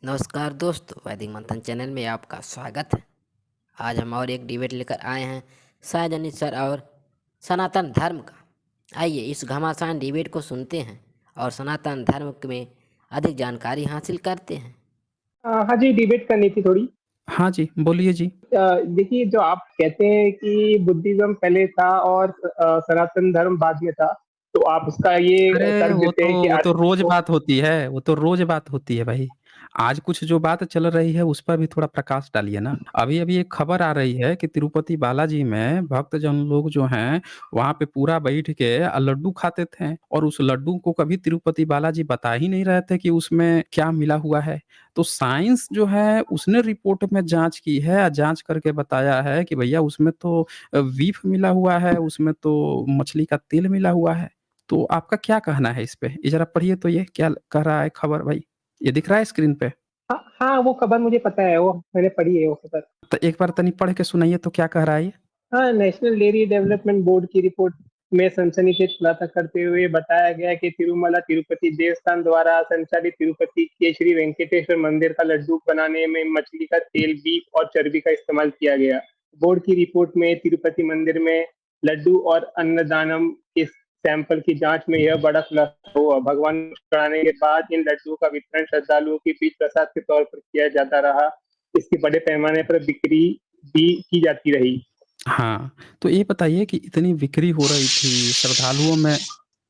नमस्कार दोस्तों, वैदिक मंथन चैनल में आपका स्वागत है। आज हम और एक डिबेट लेकर आए हैं सार्वजनिक सर और सनातन धर्म का। आइए इस घमासान डिबेट को सुनते हैं और सनातन धर्म में अधिक जानकारी हासिल करते हैं। हाँ जी, डिबेट करनी थी थोड़ी। हाँ जी, बोलिए जी। देखिए, जो आप कहते हैं कि बुद्धिज्म पहले था और सनातन धर्म बाद में था, तो आप उसका ये अरे तर्क देते हैं कि वो तो अर्थ रोज़ को। बात होती है, वो तो रोज़ बात होती है भाई। आज कुछ जो बात चल रही है उस पर भी थोड़ा प्रकाश डालिए ना। अभी-अभी एक खबर आ रही है कि तिरुपति बालाजी में भक्तजन लोग जो हैं, वहाँ पे पूरा बैठ के लड्डू खाते थे और उस लड्डू को कभी तिरुपति बालाजी बता ही नहीं रहे थे कि उसमें क्या मिला हुआ है। तो साइंस जो है उसने रिपोर्ट में जाँच की है, जाँच करके बताया है कि भैया उसमें तो बीफ मिला हुआ है, उसमें तो मछली का तेल मिला हुआ है। तो आपका क्या कहना है इस पे? ये ज़रा पढ़िए तो ये क्या कह रहा है खबर भाई? ये दिख रहा है स्क्रीन पे? हाँ, हाँ, वो खबर मुझे पता है, वो मैंने पढ़ी है वो खबर। तो एक बार तनी पढ़ के सुनाइए तो क्या कह रहा है ये? हाँ, नेशनल डेयरी डेवलपमेंट बोर्ड की रिपोर्ट में सनसनीखेज खुलासा करते हुए बताया गया कि तिरुमला तिरुपति देवस्थान द्वारा संचालित तिरुपति के श्री वेंकटेश्वर मंदिर का लड्डू बनाने में मछली का तेल, बीफ और चर्बी का इस्तेमाल किया गया। बोर्ड की रिपोर्ट में तिरुपति मंदिर में लड्डू और अन्नदानम के सैंपल की जांच में यह बड़ा खुलासा हुआ। भगवान को चढ़ाने के बाद इन लड्डुओं का वितरण श्रद्धालुओं के बीच प्रसाद के तौर पर किया जाता रहा। इसकी बड़े पैमाने पर बिक्री भी की जाती रही। हाँ, तो ये बताइए कि इतनी बिक्री हो रही थी श्रद्धालुओं में।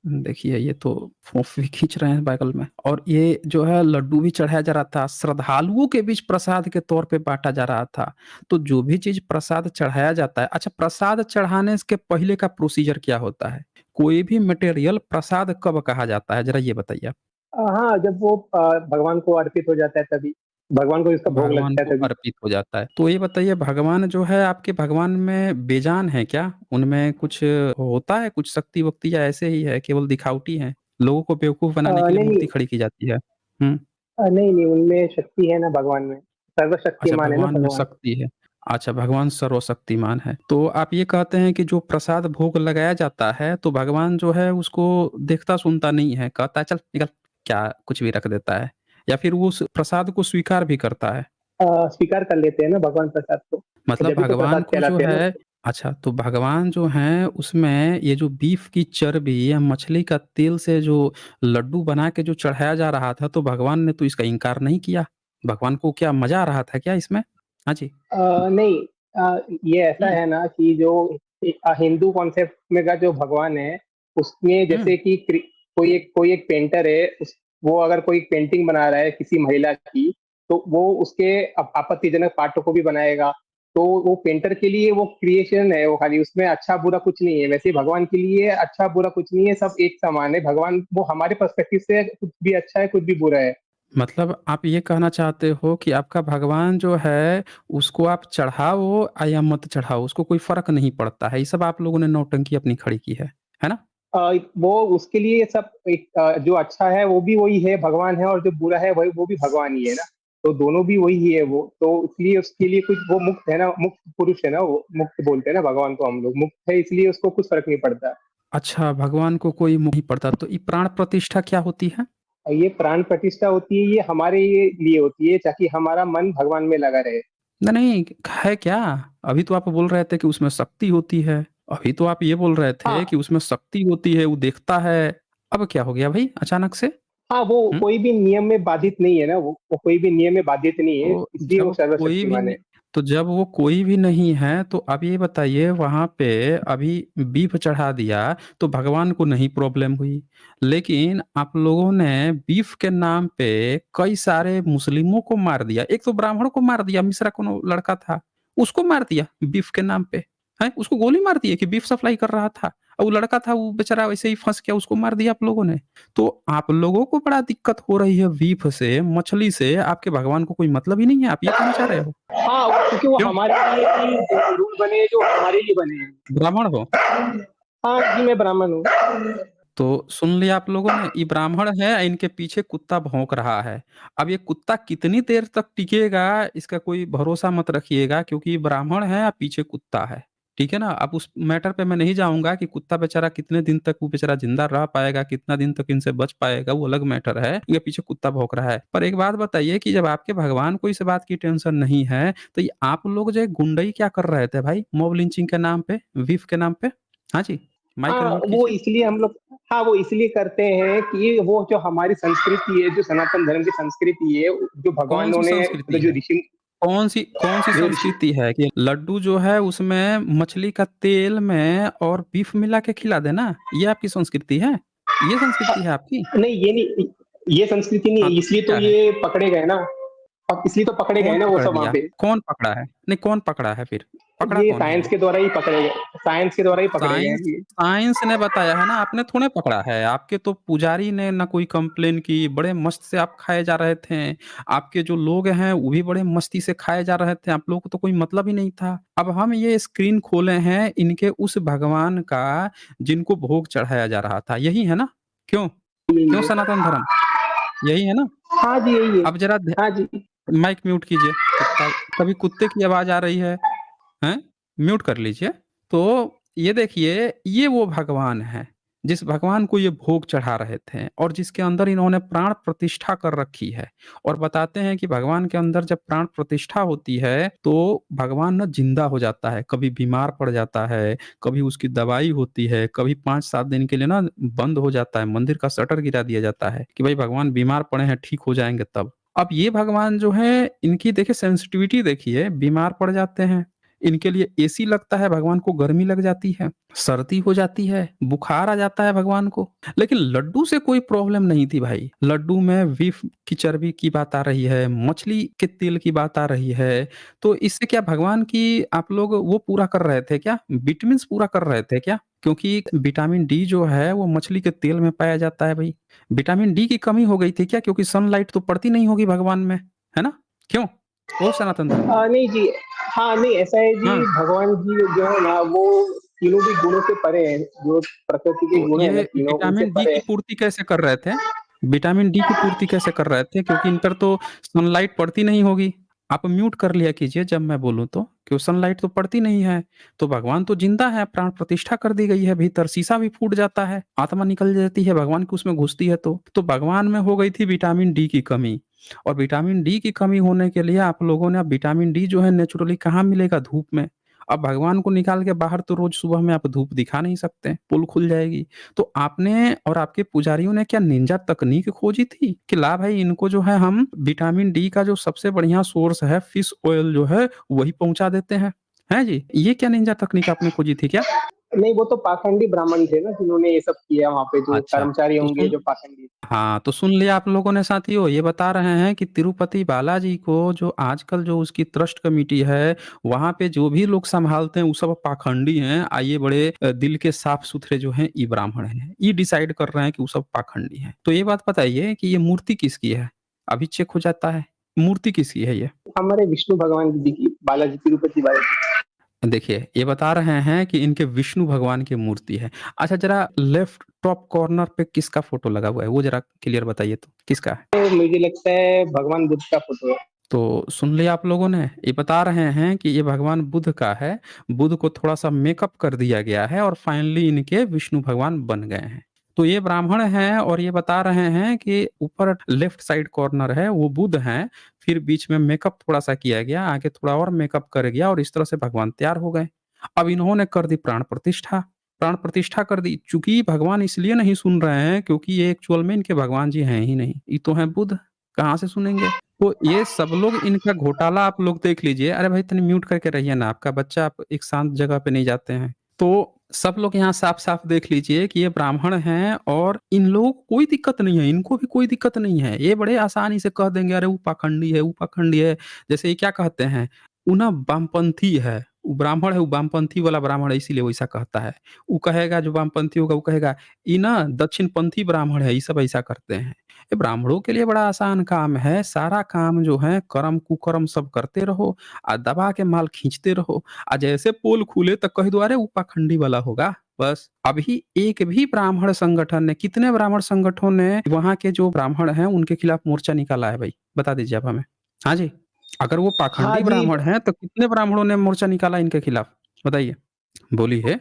देखिए ये तो फ़ोफ़ी खींच रहे हैं बगल में और ये जो है लड्डू भी चढ़ाया जा रहा था, श्रद्धालुओं के बीच प्रसाद के तौर पे बाँटा जा रहा था। तो जो भी चीज़ प्रसाद चढ़ाया जाता है अच्छा प्रसाद चढ़ाने के पहले का प्रोसीजर क्या होता है? कोई भी मटेरियल प्रसाद कब कहा जाता है? ज़रा ये बताइए आप? हाँ, जब वो भगवान को अर्पित हो जाता है तभी, भगवान को इसका भोग भगवान लगता है को तभी। अर्पित हो जाता है। तो ये बताइए भगवान जो है आपके भगवान में बेजान है क्या? उनमें कुछ होता है कुछ शक्ति-वक्ति या ऐसे ही है केवल दिखावटी हैं? लोगों को बेवकूफ़ बनाने के लिए नहीं, मूर्ति नहीं, खड़ी की जाती है। हुँ। नहीं, नहीं, उनमें शक्ति है ना भगवान में, अच्छा सर्वशक्तिमान है ना भगवान में भगवान। शक्ति है। अच्छा भगवान सर्वशक्तिमान है। तो आप ये कहते हैं कि जो प्रसाद भोग लगाया जाता है तो भगवान जो है उसको देखता-सुनता नहीं है, कहता है चल निकल, क्या कुछ भी रख देता है या फिर वो उस प्रसाद को स्वीकार भी करता है? स्वीकार कर लेते हैं ना भगवान प्रसाद को, मतलब जब भी तो भगवान प्रसाद को जो कहलाते हैं ना है उसको। अच्छा तो भगवान जो हैं उसमें ये जो बीफ की चर्बी या मछली का तेल से जो लड्डू बना के जो चढ़ाया जा रहा था तो भगवान ने तो इसका इनकार नहीं किया। भगवान को क्या मज़ा आ रहा था क्या इसमें? हाँ जी। नहीं, ये ऐसा हुँ, है ना कि जो हिंदू कॉन्सेप्ट में का जो भगवान है, उसमें हुँ। जैसे कि कोई एक पेंटर है, वो अगर कोई पेंटिंग बना रहा है किसी महिला की, तो वो उसके आपत्तिजनक पार्टों को भी बनाएगा। तो वो पेंटर के लिए वो क्रिएशन है, वो खाली उसमें अच्छा बुरा कुछ नहीं है। वैसे ही भगवान के लिए अच्छा बुरा कुछ नहीं है, सब एक समान है। भगवान वो हमारे पर्सपेक्टिव से कुछ भी अच्छा है, कुछ भी बुरा है। मतलब आप ये कहना चाहते हो कि आपका भगवान जो है उसको आप चढ़ाओ या मत चढ़ाओ उसको कोई फ़र्क नहीं पड़ता है। ये सब आप लोगों ने नौटंकी अपनी खड़ी की है। है ना? वो उसके लिए सब एक जो अच्छा है वो भी वही है भगवान है, और जो बुरा है वही वो भी भगवान ही है ना। तो दोनों भी वही है वो, तो इसलिए उसके लिए कुछ वो मुक्त है ना, मुक्त पुरुष है ना, वो मुक्त बोलते हैं ना भगवान को, हम लोग मुक्त है, इसलिए उसको कुछ फर्क नहीं पड़ता। अच्छा भगवान को कोई नहीं पड़ता तो ये प्राण प्रतिष्ठा क्या होती है? और ये प्राण प्रतिष्ठा होती है, ये हमारे लिए होती है ताकि हमारा मन भगवान में लगा रहे। नहीं, है क्या? अभी तो आप बोल रहे थे कि उसमें शक्ति होती है। अभी तो आप ये बोल रहे थे हाँ, कि उसमें शक्ति होती है, वो देखता है। अब क्या हो गया भई अचानक से? हाँ, वो हुँ? कोई भी नियम में बाधित नहीं है ना, वो कोई भी नियम में बाधित नहीं है, तो इसलिए वो सर्वशक्तिमान है। जब वो कोई भी नहीं है, तो अब ये बताइए वहाँ पे अभी बीफ चढ़ा दिया, तो भगवान को नहीं प्रॉब्लम हुई। लेकिन आप लोगों ने बीफ के नाम पे कई सारे मुस्लिमों को मार दिया। एक तो ब्राह्मण को मार दिया, मिश्रा कोनो लड़का था, उसको मार दिया बीफ के नाम पे। हैं? उसको गोली मार दी है कि बीफ सप्लाई कर रहा था। और वो लड़का था, वो बेचारा वैसे ही फँस गया, उसको मार दिया आप लोगों ने। तो आप लोगों को बड़ा दिक्कत हो रही है बीफ से, मछली से, आपके भगवान को कोई मतलब ही नहीं है, आप ये कहना चाह रहे हो? हाँ, क्योंकि वो क्यों? हमारे लिए ही जो रूल बने हैं, जो हमारे लिए बने हैं। ब्राह्मण हो? हाँ जी, मैं ब्राह्मण हूँ। तो सुन लिया आप लोगों ने, ये ब्राह्मण है, इनके पीछे कुत्ता भौंक रहा है। अब ये कुत्ता कितनी देर तक टिकेगा, इसका कोई भरोसा मत रखिएगा क्योंकि ये ब्राह्मण है, पीछे कुत्ता है। ठीक है ना? अब उस मैटर पे मैं नहीं जाऊँगा कि कुत्ता बेचारा कितने दिन तक वो बेचारा ज़िंदा रह पाएगा, कितना दिन तक इनसे बच पाएगा, वो अलग मैटर है। ये पीछे कुत्ता भौंक रहा है। पर एक बात बताइए कि जब आपके भगवान को इस बात की टेंशन नहीं है, तो ये आप लोग जो है गुंडई क्या कर रहे थे भाई? मॉब लिंचिंग के नाम पे, बीफ के नाम पे? हाँ जी, माइक हाँ, अनम्यूट वो कीजिए। इसलिए हम लोग हाँ, वो इसलिए करते हैं कि वो जो हमारी संस्कृति है, जो सनातन धर्म की संस्कृति है, जो भगवानों कौन-सी ने संस्कृति मतलब जो है? ऋषि कौन-सी जो ऋषि संस्कृति है कि लड्डू जो है उसमें मछली का तेल में और बीफ मिला के खिला देना, ये आपकी संस्कृति है? ये संस्कृति है आपकी? नहीं, ये नहीं, ये संस्कृति नहीं हाँ, है, तो इसलिए फिर तो क्या है? ये पकड़े गए ना, और इसलिए तो पकड़े कौन गए ना वो पकड़ सब वहाँ लिया? पे। कौन पकड़ा है? नहीं, कौन पकड़ा है फिर? पकड़ा ये कौन है साइंस ये? के द्वारा ही पकड़े गए, साइंस के द्वारा ही पकड़े गए हैं साइंस ये। साइंस ने बताया है ना, आपने थोड़े पकड़ा है। आपके तो पुजारी ने ना कोई कंप्लेन की, बड़े मस्त से आप खाए जा रहे थे। आपके जो लोग हैं, वो भी बड़े मस्ती से खाए जा रहे थे। आप लोगों को तो कोई मतलब ही नहीं था। अब हम ये स्क्रीन खोले हैं इनके उस भगवान का, जिनको भोग चढ़ाया जा रहा था। यही है ना? क्यों? यही क्यों है। सनातन धर्म? यही है ना? हाँ जी, यही है। अब ज़रा हाँ जी। माइक म्यूट कीजिए। कुत्ता कभी कुत्ते की आवाज़ आ रही है। हैं? म्यूट कर लीजिए। तो ये देखिए, ये वो भगवान हैं, जिस भगवान को ये भोग चढ़ा रहे थे और जिसके अंदर इन्होंने प्राण प्रतिष्ठा कर रखी है। और बताते हैं कि भगवान के अंदर जब प्राण प्रतिष्ठा होती है, तो भगवान ना ज़िंदा हो जाता है, कभी बीमार पड़ जाता है, कभी उसकी दवाई होती है, कभी 5-7 दिन के लिए ना बंद हो जाता है, मंदिर का शटर गिरा दिया जाता है कि भाई भगवान बीमार पड़े हैं, ठीक हो जाएँगे तब। अब ये भगवान जो हैं, इनकी देखिए सेंसिटिविटी देखिए, बीमार पड़ जाते हैं, इनके लिए एसी लगता है, भगवान को गर्मी लग जाती है, सर्दी हो जाती है, बुखार आ जाता है भगवान को। लेकिन लड्डू से कोई प्रॉब्लम नहीं थी भाई। लड्डू में बीफ की चर्बी की बात आ रही है, मछली के तेल की बात आ रही है। तो इससे क्या भगवान की आप लोग वो पूरा कर रहे थे क्या? विटामिन्स पूरा कर रहे थे क्या? क्योंकि विटामिन डी जो है वो मछली के तेल में पाया जाता है भई। विटामिन डी की कमी हो गई थी क्या? क्योंकि सनलाइट तो पड़ती नहीं होगी भगवान में, है ना? क्यों? ओ सनातन धर्म। नहीं जी। हाँ, नहीं ऐसा है जी, हाँ। भगवान जी जो है ना वो तीनों भी गुणों से परे हैं, जो प्रकृति के तो गुण है ना ये तीनों उनसे विटामिन डी परे की हैं। पूर्ति कैसे कर रहे थे? विटामिन डी की पूर्ति कैसे कर रहे थे? क्योंकि इन पर तो सनलाइट पड़ती नहीं होगी। आप म्यूट कर लिया कीजिए जब मैं बोलूँ तो, क्यों सनलाइट तो पड़ती नहीं है। तो भगवान तो ज़िंदा है, प्राण प्रतिष्ठा कर दी गई है भीतर, शीशा भी फूट जाता है, आत्मा निकल जाती है भगवान की उसमें घुसती है तो। तो भगवान में हो गई थी विटामिन डी की कमी, और विटामिन डी की कमी होने के लिए आप लोगों ने अब विटामिन डी जो है नेचुरली कहाँ मिलेगा? धूप में। अब भगवान को निकाल के बाहर तो रोज़ सुबह में आप धूप दिखा नहीं सकते, पोल खुल जाएगी। तो आपने और आपके पुजारियों ने क्या निंजा तकनीक खोजी थी कि ला भाई इनको जो है हम विटामिन डी का जो सबसे बढ़िया सोर्स है फिश ऑयल जो है वही पहुँचा देते हैं? हैं जी? ये क्या निंजा तकनीक आपने खोजी थी क्या? नहीं, वो तो पाखंडी ब्राह्मण थे ना जिन्होंने ये सब किया, वहाँ पे जो अच्छा, कर्मचारी तो होंगे सुन जो पाखंडी। हाँ, तो सुन लिया आप लोगों ने साथियों, ये बता रहे हैं कि तिरुपति बालाजी को जो आजकल जो उसकी ट्रस्ट कमिटी है, वहाँ पे जो भी लोग सँभालते हैं, वो सब पाखंडी हैं। ये बड़े दिल के साफ-सुथरे जो हैं, ये ब्राह्मण हैं। ये डिसाइड कर रहे हैं कि वो सब पाखंडी हैं। तो ये बात बताइए कि ये मूर्ति किसकी है? अभी चेक हो जाता है। मूर्ति किसकी है ये? हमारे विष्णु भगवान जी की, बालाजी, तिरुपति बालाजी। देखिए, ये बता रहे हैं कि इनके विष्णु भगवान की मूर्ति है। अच्छा ज़रा लेफ्ट टॉप कॉर्नर पे किसका फ़ोटो लगा हुआ है? वो ज़रा क्लियर बताइए तो, किसका है? तो मुझे लगता है भगवान बुद्ध का फोटो है। तो सुन लिया आप लोगों ने? ये बता रहे हैं कि ये भगवान बुद्ध का है। बुद्ध को थोड़ा-सा मेकअप कर दिया गया है और फाइनली इनके विष्णु भगवान बन गए हैं। तो ये ब्राह्मण हैं और ये बता रहे हैं कि ऊपर लेफ्ट साइड कॉर्नर है वो बुद्ध हैं, फिर बीच में मेकअप थोड़ा-सा किया गया, आगे थोड़ा और मेकअप कर गया और इस तरह से भगवान तैयार हो गए। अब इन्होंने कर दी प्राण प्रतिष्ठा। प्राण प्रतिष्ठा कर दी, चूँकि भगवान इसलिए नहीं सुन रहे हैं क्योंकि ये एक्चुअल में इनके भगवान जी हैं ही नहीं। ये तो हैं बुद्ध, कहाँ से सुनेंगे? तो ये सब लोग इनका घोटाला आप लोग देख लीजिए। अरे भाई तनी म्यूट करके रहिए ना, आपका बच्चा आप एक शांत जगह पे नहीं जाते हैं। तो सब लोग यहाँ साफ-साफ देख लीजिए कि ये ब्राह्मण हैं और इन लोगों को कोई दिक्कत नहीं है, इनको भी कोई दिक्कत नहीं है। ये बड़े आसानी से कह देंगे अरे वो पाखंडी है, वो पाखंडी है। जैसे ये क्या कहते हैं, वो ना वामपंथी है, वो ब्राह्मण है, वो वामपंथी वाला ब्राह्मण है इसीलिए वो ऐसा कहता है। वो कहेगा जो वामपंथी होगा वो कहेगा, ये ना दक्षिणपंथी ब्राह्मण है, ये सब ऐसा करते हैं। ये ब्राह्मणों के लिए बड़ा आसान काम है, सारा काम जो है कर्म कुकर्म सब करते रहो, दबा के माल खींचते रहो। जैसे पोल खुले तो कह दो अरे वो पाखंडी वाला होगा, बस। अभी एक भी ब्राह्मण संगठन ने, कितने ब्राह्मण संगठनों ने वहाँ के जो ब्राह्मण हैं उनके खिलाफ मोर्चा निकाला है भाई? बता दीजिए आप हमें। हाँ जी, अगर वो हाँ पाखंडी जी। ब्राह्मण हैं तो कितने ब्राह्मणों ने मोर्चा निकाला इनके खिलाफ? बताइए। बोलिए।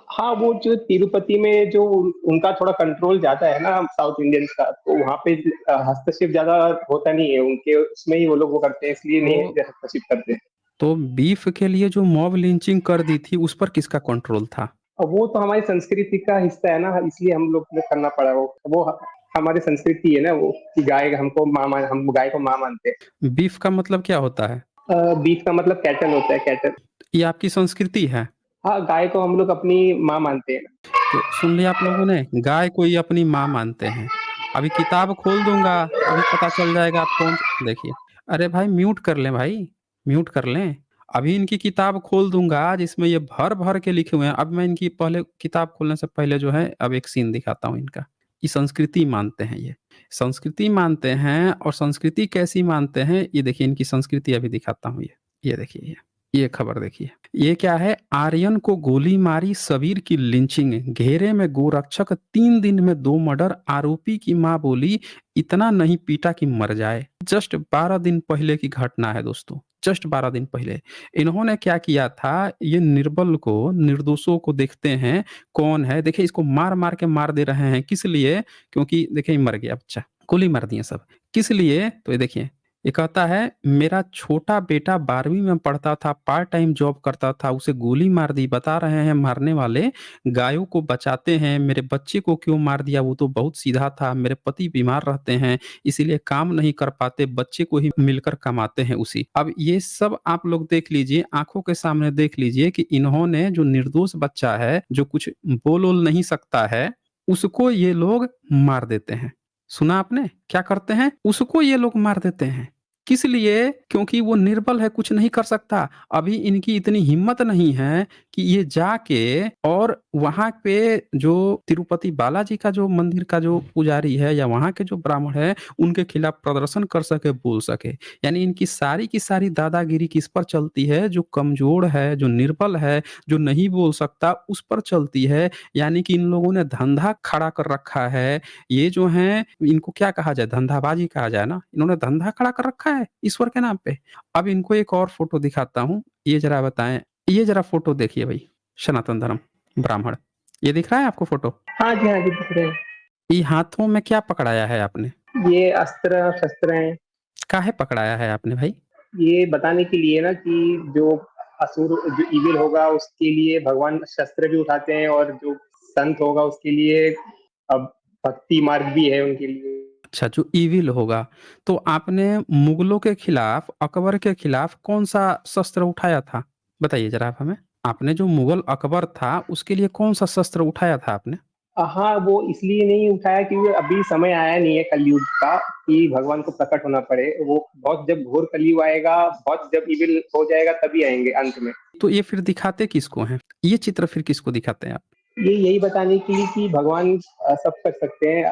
हाँ, वो जो तिरुपति में जो उनका थोड़ा कंट्रोल ज़्यादा है ना साउथ इंडियंस का, तो वहाँ पे हस्तक्षेप ज़्यादा होता नहीं है, उनके उसमें ही वो लोग वो करते हैं, इसलिए नहीं तो हस्तक्षेप करते। तो बीफ के लिए जो मॉब लिंचिंग कर दी थी, उस पर किसका कंट्रोल था? अब वो तो हमारी संस्कृति का हिस्सा है ना, इसलिए हम लोग को करना पड़ा वो हमारी संस्कृति है ना वो, कि गाय हमको माँ मान, हम गाय को माँ मानते हैं। बीफ का मतलब क्या होता है? बीफ का मतलब कैटल होता है, कैटल। ये आपकी संस्कृति है? हाँ, गाय को हम लोग अपनी माँ मानते हैं। तो सुन लिया आप लोगों ने, गाय को ही अपनी माँ मानते हैं। अभी किताब खोल दूँगा, अभी पता चल जाएगा आप कौन देखिए। अरे भाई म्यूट कर लें भाई, म्यूट कर लें। अभी इनकी किताब खोल दूँगा जिसमें ये भर-भर के लिखे हुए हैं। अब मैं इनकी पहले किताब खोलने से पहले जो है अब एक सीन दिखाता हूँ इनका। ये संस्कृति मानते हैं ये। संस्कृति मानते हैं और संस्कृति कैसी मानते हैं, ये देखिए इनकी संस्कृति अभी दिखाता हूँ ये। ये देखिए ये खबर देखिए। ये क्या है, आर्यन को गोली मारी सबीर की लिंचिंग, घेरे में गोरक्षक 3 दिन में 2 मर्डर, आरोपी की मां बोली इतना नहीं पीटा कि मर जाए। जस्ट 12 दिन पहले की घटना है दोस्तों, जस्ट 12 दिन पहले। इन्होंने क्या किया था, ये निर्बल को, निर्दोषों को देखते हैं कौन है, देखिए इसको मार-मार के मार दे रहे हैं, किस लिए? क्योंकि देखिए मर गया बच्चा, गोली मार दिए सब। किस लिए? तो ये देखिए, ये कहता है मेरा छोटा बेटा 12वीं में पढ़ता था, पार्ट टाइम जॉब करता था, उसे गोली मार दी। बता रहे हैं मारने वाले गायों को बचाते हैं, मेरे बच्चे को क्यों मार दिया, वो तो बहुत सीधा था, मेरे पति बीमार रहते हैं इसीलिए काम नहीं कर पाते, बच्चे को ही मिलकर कमाते हैं उसी। अब ये सब आप लोग देख लीजिए, आंखों के सामने देख लीजिए कि इन्होंने जो निर्दोष बच्चा है, जो कुछ बोल ओल नहीं सकता है, उसको ये लोग मार देते हैं। सुना आपने? क्या करते हैं? उसको ये लोग मार देते हैं। किस लिए? क्योंकि वो निर्बल है, कुछ नहीं कर सकता। अभी इनकी इतनी हिम्मत नहीं है कि ये जाके और वहाँ पे जो तिरुपति बालाजी का जो मंदिर का जो पुजारी है या वहाँ के जो ब्राह्मण है, उनके खिलाफ प्रदर्शन कर सके, बोल सके। यानी इनकी सारी की सारी दादागिरी किस पर चलती है? जो कमज़ोर है, जो निर्बल है, जो नहीं बोल सकता, उस पर चलती है। यानी कि इन लोगों ने धंधा खड़ा कर रखा है। ये जो हैं, इनको क्या कहा जाए? धंधाबाजी कहा जाए ना। इन्होंने धंधा खड़ा कर रखा है ईश्वर के नाम पे। अब इनको एक और फ़ोटो दिखाता हूँ, ये ज़रा बताएँ, ये ज़रा फ़ोटो देखिए भई, सनातन धर्म, ब्राह्मण। ये दिख रहा है आपको फ़ोटो? हाँ जी, हाँ जी, दिख रहे हैं। ये हाथों में क्या पकड़ाया है आपने? ये अस्त्र शस्त्र हैं। काहे पकड़ाया है आपने भाई? ये बताने के लिए ना कि जो असुर, जो इविल होगा उसके लिए भगवान शस्त्र भी उठाते हैं, और जो संत होगा उसके लिए अब भक्ति मार्ग भी है उनके लिए। अच्छा, जो ईविल होगा। तो आपने मुगलों के खिलाफ, अकबर के खिलाफ कौन-सा शस्त्र उठाया था? बताइए ज़रा आप हमें। आपने जो मुगल अकबर था, उसके लिए कौन-सा शस्त्र उठाया था आपने? हाँ, वो इसलिए नहीं उठाया क्योंकि अभी समय आया नहीं है कलयुग का कि भगवान को प्रकट होना पड़े। वो बहुत, जब घोर कलयुग आएगा, बहुत जब इविल हो जाएगा तभी आएंगे अंत में। तो ये फिर दिखाते किसको हैं? ये चित्र फिर किसको दिखाते हैं आप? ये यही बताने के लिए कि भगवान सब कर सकते हैं।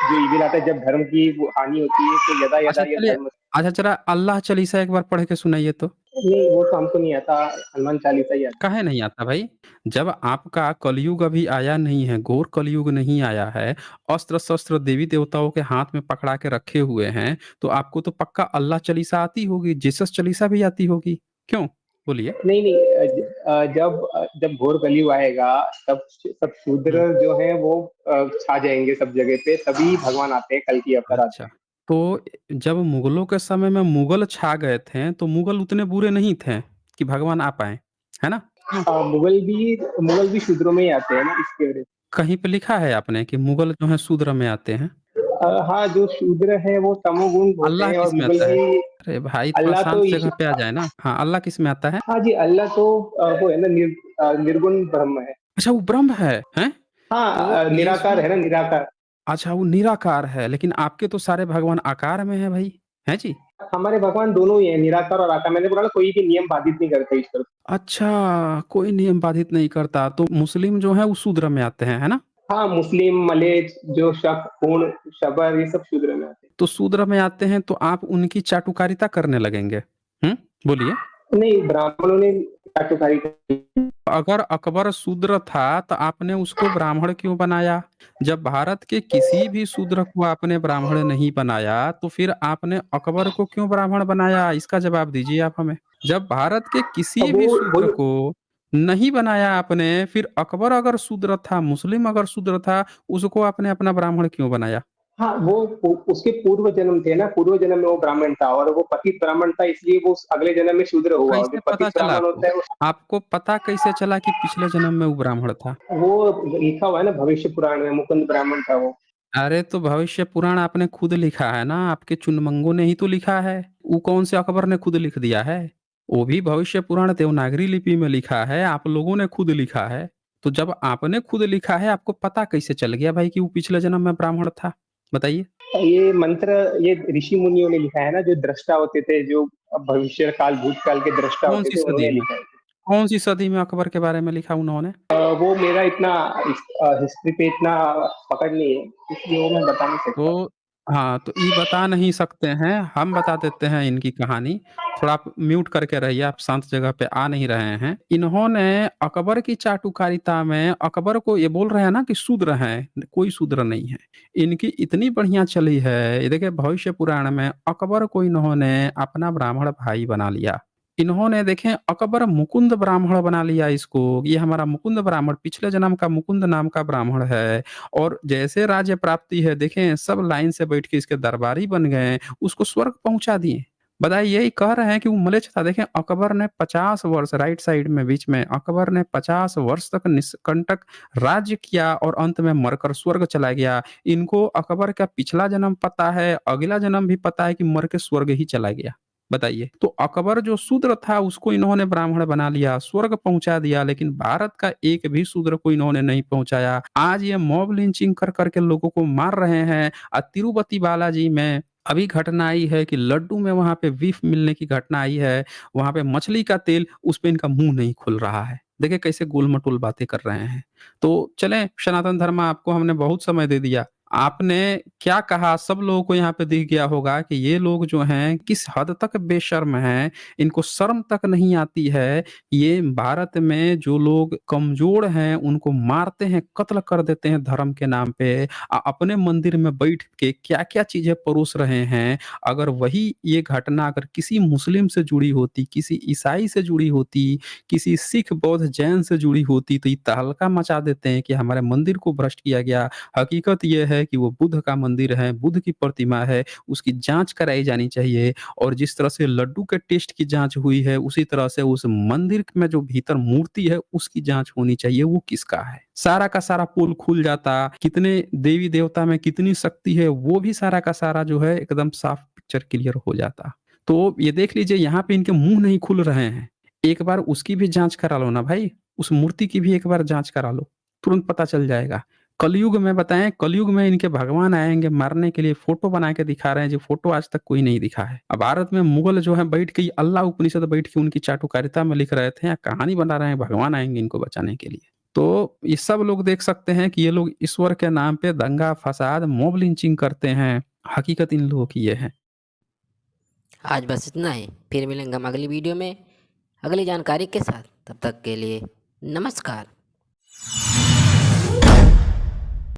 जो इविल आता है, जब धर्म की वो हानि होती है, तो यदा अच्छा यदा ये चलिए, धर्म। अच्छा ज़रा अल्लाह चालीसा एक बार पढ़ के सुनाइए तो। नहीं, वो तो हमको नहीं आता, हनुमान चालीसा ही आता। काहे नहीं आता भाई? जब आपका कलयुग अभी आया नहीं है, घोर कलयुग नहीं आया है, अस्त्र-शस्त्र देवी-देवताओं के हाथ में पकड़ा के रखे हुए हैं, तो आपको तो पक्का अल्लाह चालीसा आती होगी, जीसस चालीसा भी आती होगी। क्यों? बोलिए। नहीं, नहीं, जब घोर कलयुग आएगा, तब सब हुँ। शूद्र जो है वो छा जाएंगे सब जगह पे, तभी भगवान आते हैं, कल की अवतार आते अच्छा, हैं। तो जब मुगलों के समय में मुगल छा गए थे, तो मुगल उतने बुरे नहीं थे कि भगवान आ पाएँ, है ना? क्यों? मुगल भी शूद्रों में ही आते हैं ना, इसकी वजह से। कहीं पे लिखा है आपने कि मुगल जो है शूद्र में आते हैं? हाँ, जो शूद्र है वो तमोगुण होते अल्लाह हैं, और किस में मुगल आता है? भी। अरे भाई थोड़ा अल्लाह तो शांत जगह पे आ जाए ना। हाँ, अल्लाह किस में आता है? हाँ जी, अल्लाह तो वो है ना, निर्गुण ब्रह्म है। अच्छा वो ब्रह्म है, हैं? तो हाँ, ये निराकार सुनो, है ना, निराकार। अच्छा वो निराकार है, लेकिन आपके तो सारे भगवान आकार में हैं भाई, हैं जी? हमारे भगवान दोनों ही है, निराकार और आकार। मैंने बोला ना, कोई भी नियम बाधित नहीं करते ईश्वर को। अच्छा, कोई नियम बाधित नहीं करता, तो मुस्लिम जो है वो शूद्र में आते हैं, है ना? हाँ, मुस्लिम, मलेच्छ, जो शक, हूण, शबर, ये सब शूद्र में आते तो शूद्र में आते हैं तो आप उनकी चाटुकारिता करने लगेंगे। बोलिए। हैं। नहीं, ब्राह्मणों ने चाटुकारी की। अगर अकबर शूद्र था तो आपने उसको ब्राह्मण क्यों बनाया? जब भारत के किसी भी शूद्र को आपने ब्राह्मण नहीं बनाया, तो फिर आपने अकबर को क्यों ब्राह्मण बनाया? इसका जवाब दीजिए आप हमें। जब भारत के किसी अब वो भी वो शूद्र को नहीं बनाया आपने, फिर अकबर अगर शूद्र था, मुस्लिम अगर शूद्र था, उसको आपने अपना ब्राह्मण क्यों बनाया? हाँ, वो उसके पूर्व जन्म थे ना, पूर्व जन्म में वो ब्राह्मण था और वो पतित ब्राह्मण था, इसलिए वो अगले जन्म में शूद्र हुआ, और जो कैसे पता पतित चला ब्राह्मण आपको? होता है आपको पता कैसे चला कि पिछले जन्म में वो ब्राह्मण था? वो लिखा हुआ है ना भविष्य पुराण में, मुकुंद ब्राह्मण था वो। अरे तो भविष्य पुराण आपने खुद लिखा है ना, आपके चुनमंगों ने ही तो लिखा है। वो कौन से अकबर ने खुद लिख दिया है? वो भी भविष्य पुराण देवनागरी लिपि में लिखा है, आप लोगों ने खुद लिखा है। तो जब आपने खुद लिखा है, आपको पता कैसे चल गया भाई कि वो पिछले जन्म में ब्राह्मण था? बताइए। ये मंत्र ये ऋषि मुनियों ने लिखा है ना, जो दृष्टा होते थे, जो भविष्य काल भूतकाल के दृष्टा कौन होते सी थे, सदी उन्होंने में? लिखा है। कौन सी सदी में अकबर के बारे में लिखा उन्होंने? वो मेरा इतना हिस्ट्री पे इतना पकड़ नहीं है, इसलिए वो मैं बता नहीं सकता। तो हाँ, तो ये बता नहीं सकते हैं, हम बता देते हैं इनकी कहानी। थोड़ा आप म्यूट करके रहिए, आप शांत जगह पे आ नहीं रहे हैं। इन्होंने अकबर की चाटुकारिता में अकबर को ये बोल रहे हैं ना कि शूद्र हैं, कोई शूद्र नहीं है। इनकी इतनी बढ़िया चली है, ये देखिए भविष्य पुराण में अकबर को इन्होंने अपना ब्राह्मण भाई बना लिया। इन्होंने देखें अकबर मुकुंद ब्राह्मण बना लिया इसको, ये हमारा मुकुंद ब्राह्मण पिछले जन्म का मुकुंद नाम का ब्राह्मण है। और जैसे राज्य प्राप्ति है देखें सब लाइन से बैठ के इसके दरबारी बन गए, उसको स्वर्ग पहुंचा दिए। बताइए यही कह रहे हैं कि वो मलेच्छ था। देखें अकबर ने 50 वर्ष राइट साइड में बीच में अकबर ने 50 वर्ष तक निष्कंटक राज्य किया और अंत में मरकर स्वर्ग चला गया। इनको अकबर का पिछला जन्म पता है, अगला जन्म भी पता है कि मर के स्वर्ग ही चला गया। बताइए तो अकबर जो शूद्र था उसको इन्होंने ब्राह्मण बना लिया, स्वर्ग पहुंचा दिया, लेकिन भारत का एक भी शूद्र को इन्होंने नहीं पहुंचाया। आज ये मॉब लिंचिंग कर करके लोगों को मार रहे हैं। तिरुपति बालाजी में अभी घटना आई है कि लड्डू में वहां पे बीफ मिलने की घटना आई है, वहां पे मछली का तेल, उस पे इनका मुंह नहीं खुल रहा है। देखिए कैसे गोल मटोल बातें कर रहे हैं। तो चलें सनातन धर्म, आपको हमने बहुत समय दे दिया। आपने क्या कहा सब लोगों को यहाँ पे दिख गया होगा कि ये लोग जो हैं किस हद तक बेशर्म हैं, इनको शर्म तक नहीं आती है। ये भारत में जो लोग कमजोर हैं उनको मारते हैं, कत्ल कर देते हैं धर्म के नाम पे। अपने मंदिर में बैठ के क्या-क्या चीजें परोस रहे हैं। अगर वही ये घटना अगर किसी मुस्लिम से जुड़ी होती, किसी ईसाई से जुड़ी होती, किसी सिख, बौद्ध, जैन से जुड़ी होती तो ये तहलका मचा देते हैं कि हमारे मंदिर को भ्रष्ट किया गया। हकीकत ये है कि वो बुद्ध का मंदिर है, बुद्ध की प्रतिमा है, उसकी जाँच कराई जानी चाहिए और जिस तरह से लड्डू के टेस्ट की जाँच हुई है, उसी तरह से उस मंदिर में जो भीतर मूर्ति है, उसकी जाँच होनी चाहिए, वो किसका है। सारा का सारा पोल खुल जाता, कितने देवी-देवता में कितनी शक्ति है, वो भी सारा का सारा जो है एकदम साफ पिक्चर क्लियर हो जाता। तो ये देख लीजिए यहाँ पे इनके मुँह नहीं खुल रहे हैं। एक बार उसकी भी जाँच करा लो ना भाई, उस मूर्ति की भी एक बार जाँच करा लो, तुरंत पता चल जाएगा। कलयुग में बताएँ, कलयुग में इनके भगवान आएँगे मारने के लिए, फ़ोटो बना के दिखा रहे हैं, जो फ़ोटो आज तक कोई नहीं दिखा है। अब भारत में मुगल जो है बैठ के अल्लाह उपनिषद बैठ के उनकी चाटुकारिता में लिख रहे थे या कहानी बना रहे हैं, भगवान आएँगे इनको बचाने के लिए। तो ये सब लोग देख सकते हैं कि ये लोग ईश्वर के नाम पे दंगा, फसाद, मॉब लिंचिंग करते हैं। हकीकत इन लोगों की ये है। आज बस इतना ही, फिर मिलेंगे हम अगली वीडियो में अगली जानकारी के साथ। तब तक के लिए नमस्कार।